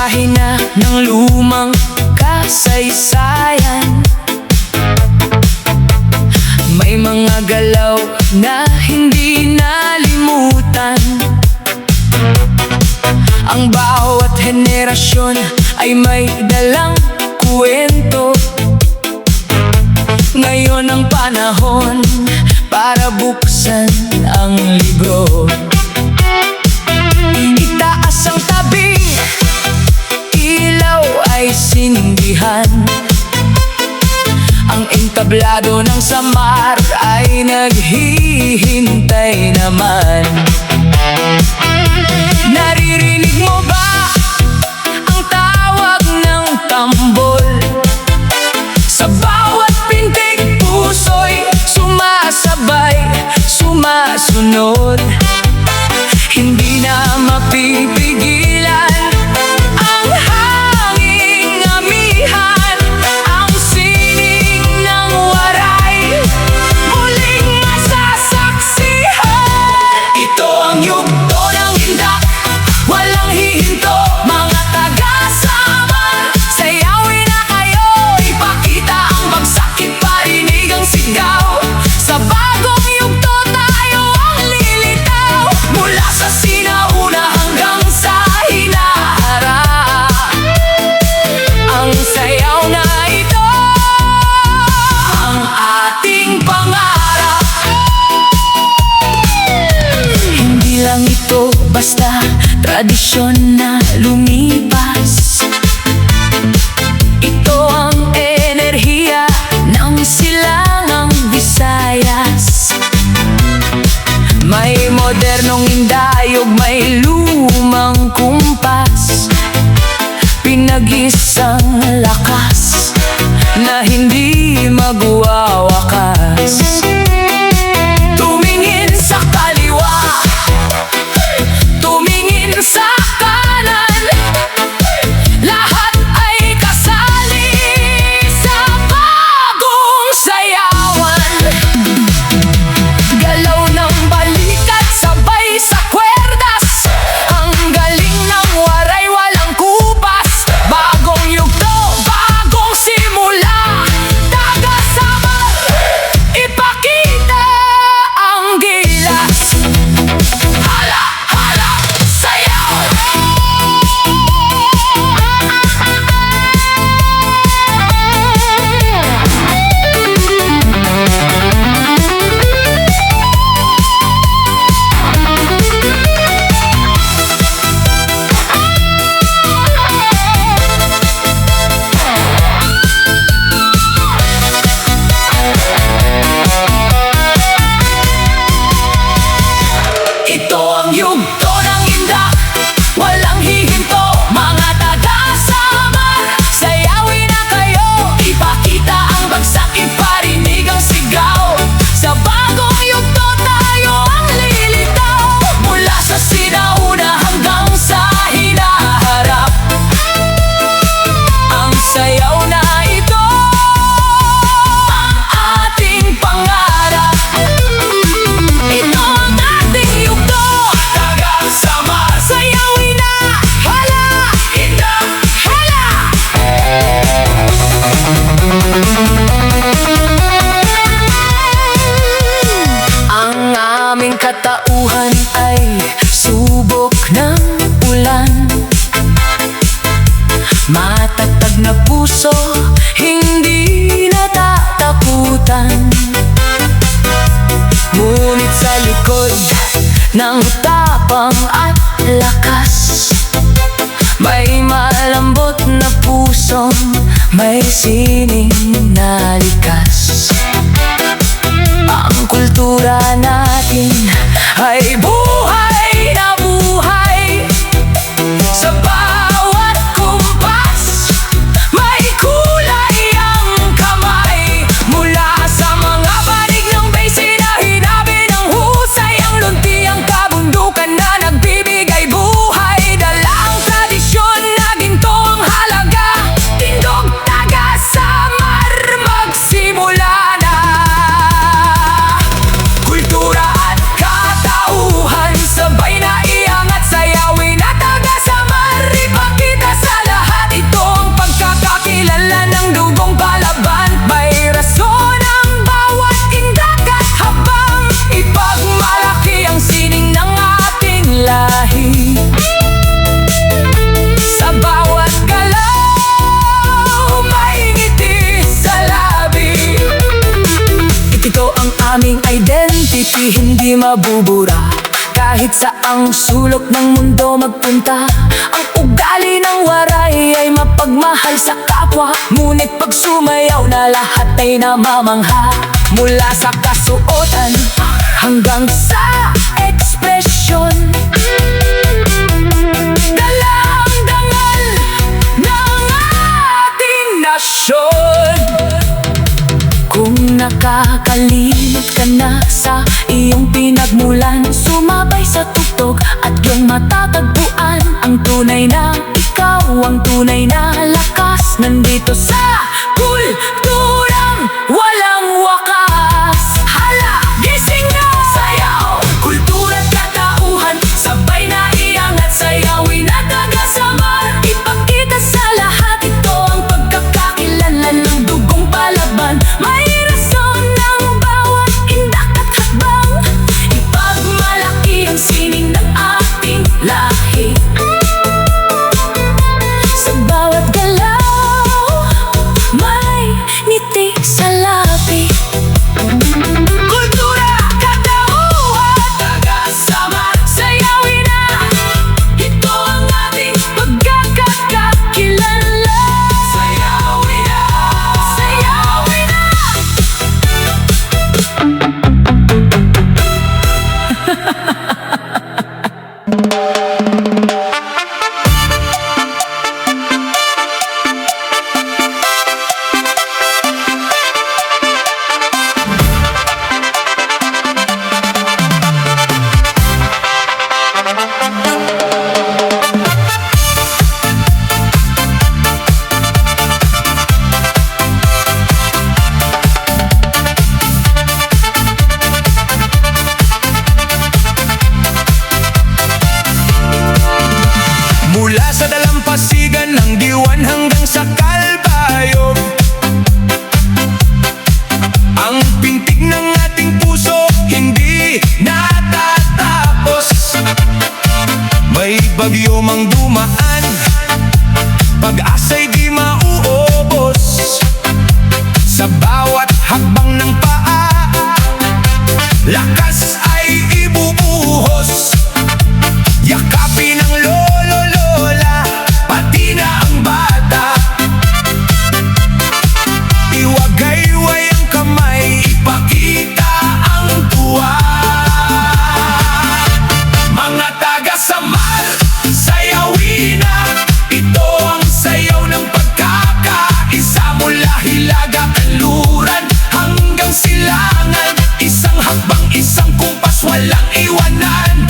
pahina ng lumang kasaysayan. May mga galaw na hindi nalimutan. Ang bawat henerasyon ay may dalang kwento. Ngayon ang panahon para buksan ang libro. Itaas ang tabing, ilaw ay sindihan. Ang entablado ng Samar ay naghihintay naman. Naririnig mo ba ang tawag ng tambol? Sa bawat pintig puso'y sumasabay, sumasunod. Hindi na mapipigilan ang hanging amihan, ang sining ng waray muling masasaksihan. Ito ang yugto ng hindak, walang hihinto, mga taga-Samar. Sayawin na kayo, ipakita ang bagsak, iparinig ang sigaw. Sa bagong yugto tayo ang lilitaw, mula sa sinauna hanggang sa hinaharap. Ang sayaw na ito, ang ating pangarap. Hindi lang ito basta tradisyon na lumipas. Ito ang enerhiya ng silangang Visayas. May modernong indayog, may lumang kumpas, pinag-isang lakas na hindi magwawakas. Tumingin sa kaliwa, tumingin sa kanan, lahat ay kasali sa bagong sayawan. Galaw ng balikat, sabay sa kwerdas, ang galing ng waray, walang kupas. Bagong yugto, bagong simula, taga-Samar, ipakita ang gilas. Hala, hala, sayaw! Ito ang yugto ng indak, walang hihinto, mga taga-Samar. Sayawin na kayo, ipakita ang bagsak, iparinig ang sigaw. Sa bagong yugto tayo ang lilitaw, mula sa sinauna hanggang sa hinaharap. Ang sayaw na ito, ang ating pangarap. Ito ang ating yugto, taga-Samar. Sayawin na, hala, inda, hala. Ang aming katauhan ay subok ng ulan. Matatag na puso, hindi natatakutan. Ngunit sa likod ng tapang at lakas, may malambot na pusong may sining na likas. Ang kultura natin ay buhay na buhay. Sa bawat kumpas, may kulay ang kamay. Mula sa mga banig ng basin na hinabi ng husay, ang lunti ang kabundukan na nagbibigay buhay. Dala ang tradisyon na ginto ang halaga. Tindog, taga-Samar, magsimula na. Kultura at katauhan, aming identity hindi mabubura. Kahit saang sulok ng mundo magpunta, ang ugali ng waray ay mapagmahal sa kapwa. Ngunit pag sumayaw na lahat ay namamangha. Mula sa kasuotan hanggang sa ekspresyon, dala ang dangal ng ating nasyon. Kung nakakalimot ka na sa iyong pinagmulan, sumabay sa tugtog at iyong matatagpuan ang tunay na ikaw, ang tunay na lakas. Nandito sa kulturang walang wakas. Hala, gising na! Sayaw, kultura at katauhan, sabay na iangat, sayawin at agasamar. Ipakita sa lahat ito ang pagkakakilanlan ng dugong palaban. May rason ng bawat indak at hakbang, ipagmalaki ang sining ng ating lahi. Sa bawat galaw, may ngiti sa labi. Kultura, katauhan, taga-samar, sayawin na, ito ang ating pagkakakilanlan. Sayawin na, sayawin na. Mula sa dalampasigan ng diwan hanggang sa Kalbayog, ang pintig ng ating puso hindi natatapos. May bagyo mang dumaan, pag-asa'y di mauubos. Sa bawat hakbang ng paa, lakas ay ibubuhos. Yakapin ang lolo-lola, pati na ang bata. Iwagayway ang kamay, ipakita ang tuwa. Mga taga-samar, sayawin na, ito ang sayaw ng pagkakaisa. Mula Hilaga, Kanluran hanggang Silangan, isang hakbang, isang kumpas, walang iwanan.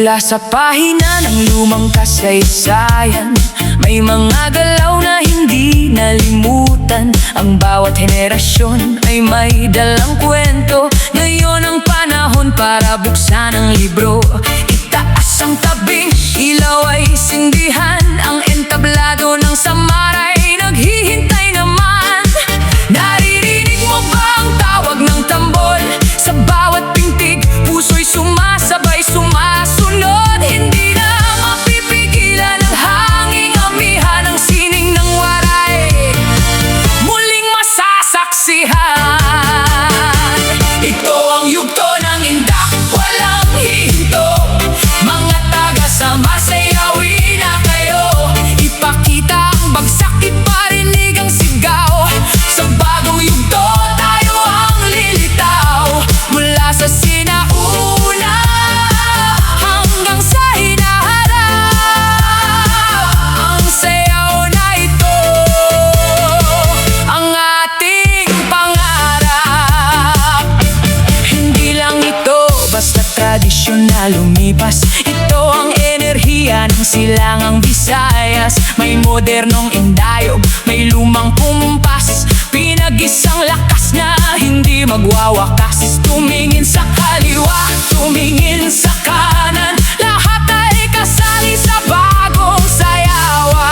Mula sa pahina ng lumang kasaysayan, may mga galaw na hindi nalimutan. Ang bawat henerasyon ay may dalang kwento. Ngayon ang panahon para buksan ang libro. Itaas ang tabing, ilaw ay sindihan. Ang entablado ng Samar ay naghihintay naman. Naririnig mo ba ang tawag ng tambol? Sa bawat pintig, puso'y sumasabay, sumasunod. Hindi na mapipigilan ang hanging amihan. Ang sining ng waray muling masasaksihan. Ito ang yugto ng indak, walang hihinto. Mga taga Samar, sayawin na kayo. Ipakita ang bagsak, iparinig ang sigaw. Sa bagong yugto, tayo ang lilitaw. Mula sa sinauna hanggang sa hinaharap, ang sayaw na ito ang ating pangarap. Hindi lang ito basta tradisyon na lumipas. Ito ang enerhiya ng silangang Visayas. May modernong indayog, may lumang kumpas. Pinag-isang lakas na hindi magwawakas. Tumingin sa kaliwa, tumingin sa kanan, lahat ay kasali sa bagong sayawan.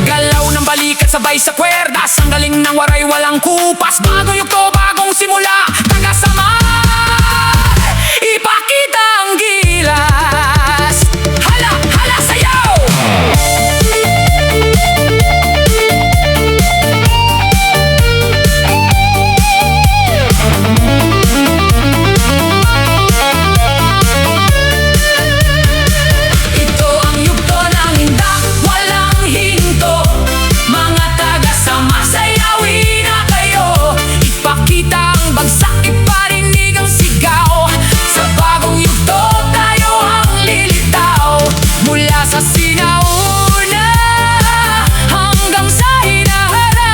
Galaw ng balikat sabay sa kwerdas, ang galing ng waray walang kupas. Bagong yugto, bagong simula, taga Samar, ipakita ang gilas. Hala, hala, sayaw! Ito ang yugto ng indak, walang hinto. Mga taga Samar, sayawin na kayo. Ipakita ang bagsak, iparinig ang sigaw. Sa bagong yugto, tayo ang lilitaw. Mula sa sinauna hanggang sa hinaharap,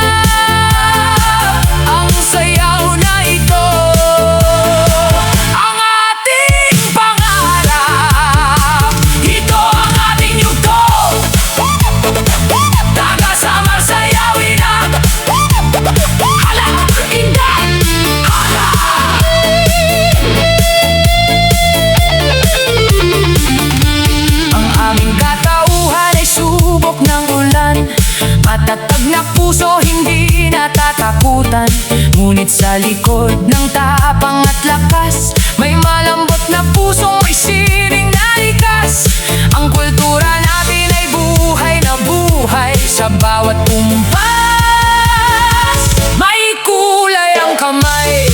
ang sayaw na ito ang ating pangarap. Ito ang ating yugto, taga Samar, sayawin na. Hala, indak, hala. Ang aming katauhan ay subok ng ulan. Matatag na puso, hindi natatakutan. Ngunit sa likod ng tapang at lakas, may malambot na puso, may siring na likas. Ang kultura natin ay buhay na buhay. Sa bawat kumpas, may kulay ang kamay.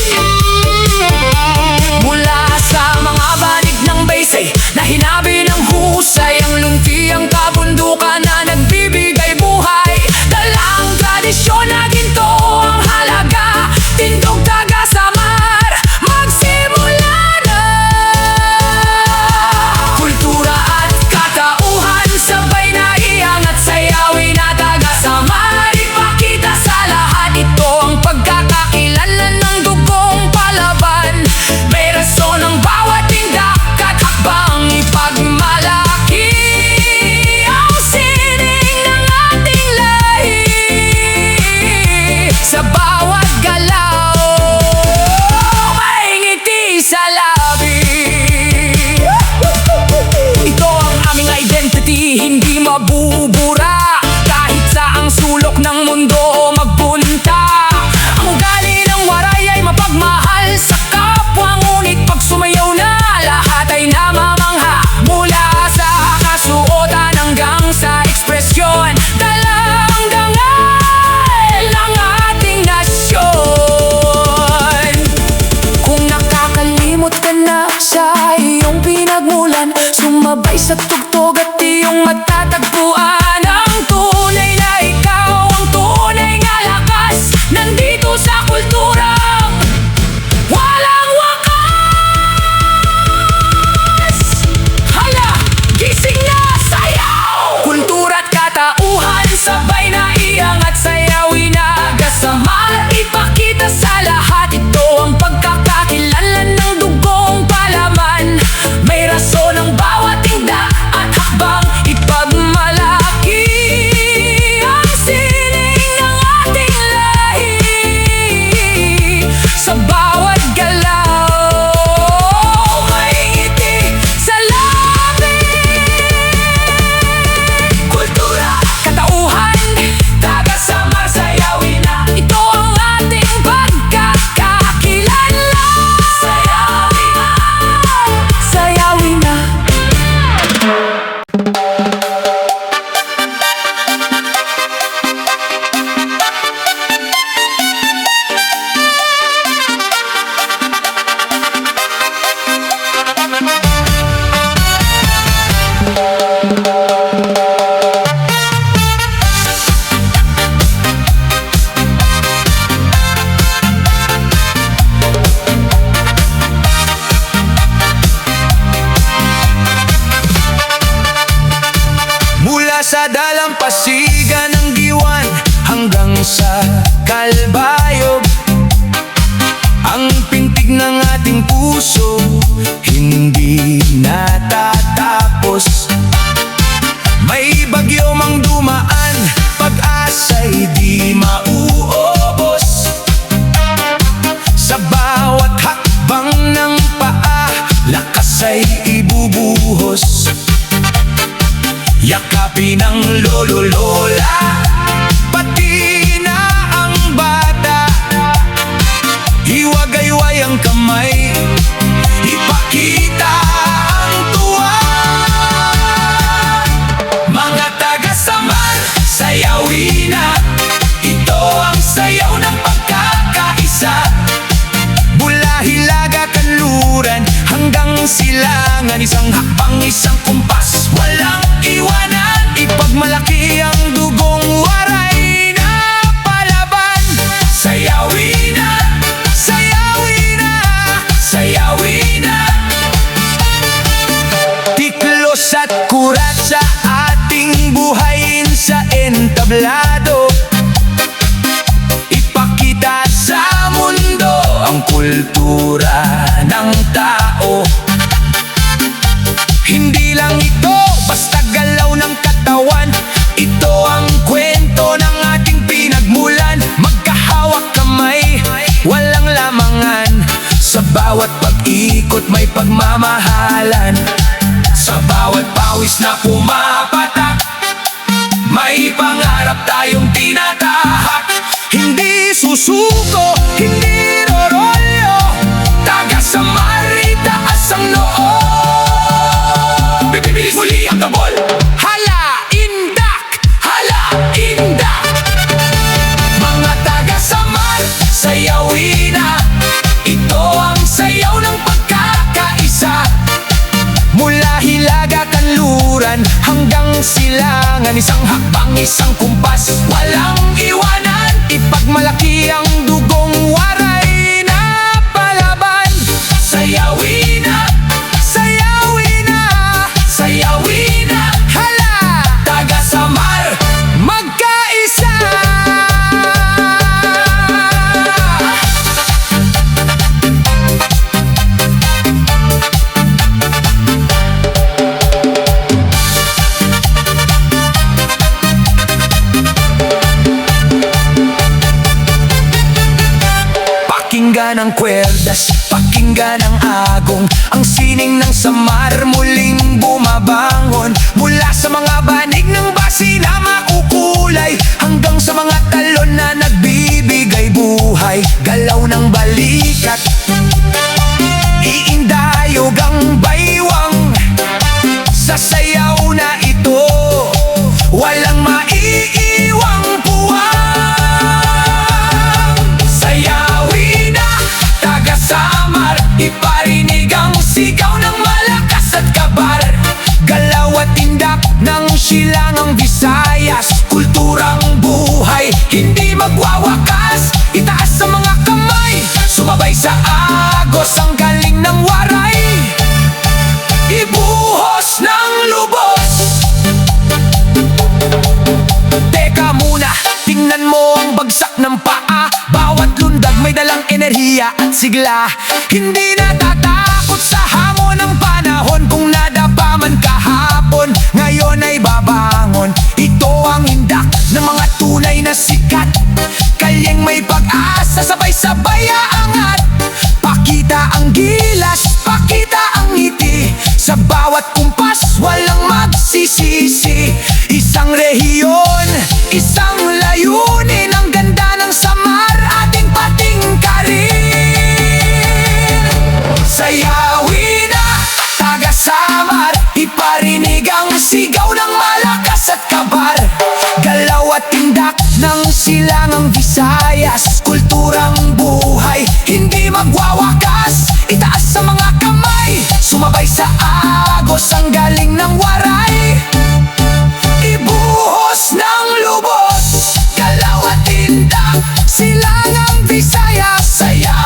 Mula sa mga banig ng baysay na hinabi ng husay, ang luntiang kabundukan na nagbibigay buhay. Dalang tradisyon na ginto ang halaga. Tindog taga Samar, magsimula na. Kultura at katauhan, sabay na iangat, sayawin na taga Samar. tablado. Ipakita sa mundo ang kultura ng tao. Hindi lang ito basta galaw ng katawan, ito ang kwento ng ating pinagmulan. Magkahawak kamay, walang lamangan, sa bawat pag-ikot may pagmamahalan. Sa bawat pawis na pumapatak, may pangarap tayong tinatahak. Hindi susuko, hindi rorolyo, taga Samar, itaas ang noo. Bibilis muli ang tabol. Hala, indak! Hala, indak! Mga taga Samar, sayawin na. Ito ang sayaw ng pagkakaisa. Mula Hilaga, Kanluran hanggang Silangan, isang hakbang, isang kumpas, walang iwanan. Ipagmalaki ang dugong waray na palaban. Sayawin na, sayawin na, sayawin na. Hala, taga Samar, magkaisa. Pakinggan ang kwerdas, pakinggan ang agong, ang sining ng Samar muling bumabangon. Mula sa mga banig ng basi na makukulay, hanggang sa mga talon na nagbibigay buhay. Galaw ng balikat, iindayog ang baywang. Sa sayaw na ito, walang maiiwang puwang. Sayawin na, taga Samar, iparinig ang sigaw ng malakas at kabar. Galaw at tindak ng Silangang Visayas, kulturang buhay, hindi magwawakas. Itaas sa mga kamay, sumabay sa agos ang galing ng waray. Ibuhos ng lubos. Teka muna, tingnan mo ang bagsak ng paa. Bawat lundag may dalang enerhiya at sigla. Hindi natatakot sa hamon ng panahon. Kung nadapa man kahapon, ngayon ay babangon. Ito ang hindak ng mga tunay na sikat. Kalyeng may pag-asa, sabay-sabay aangat. Pakita ang gilas, pakita ang ngiti. Sa bawat kumpas, walang magsisisi. Isang rehiyon, isang layunin. Ang ganda ng Samar, ating patingkarin. Sayawin na, taga Samar, iparinig ang sigaw ng malakas at kabar. Galaw at tindak ng Silangang Visayas, kulturang buhay, hindi magwawakas. Itaas sa mga kamay, sumabay sa agos ang galing ng waray. Ibuhos ng lubos, galaw at tindak, Silangang Visayas, saya.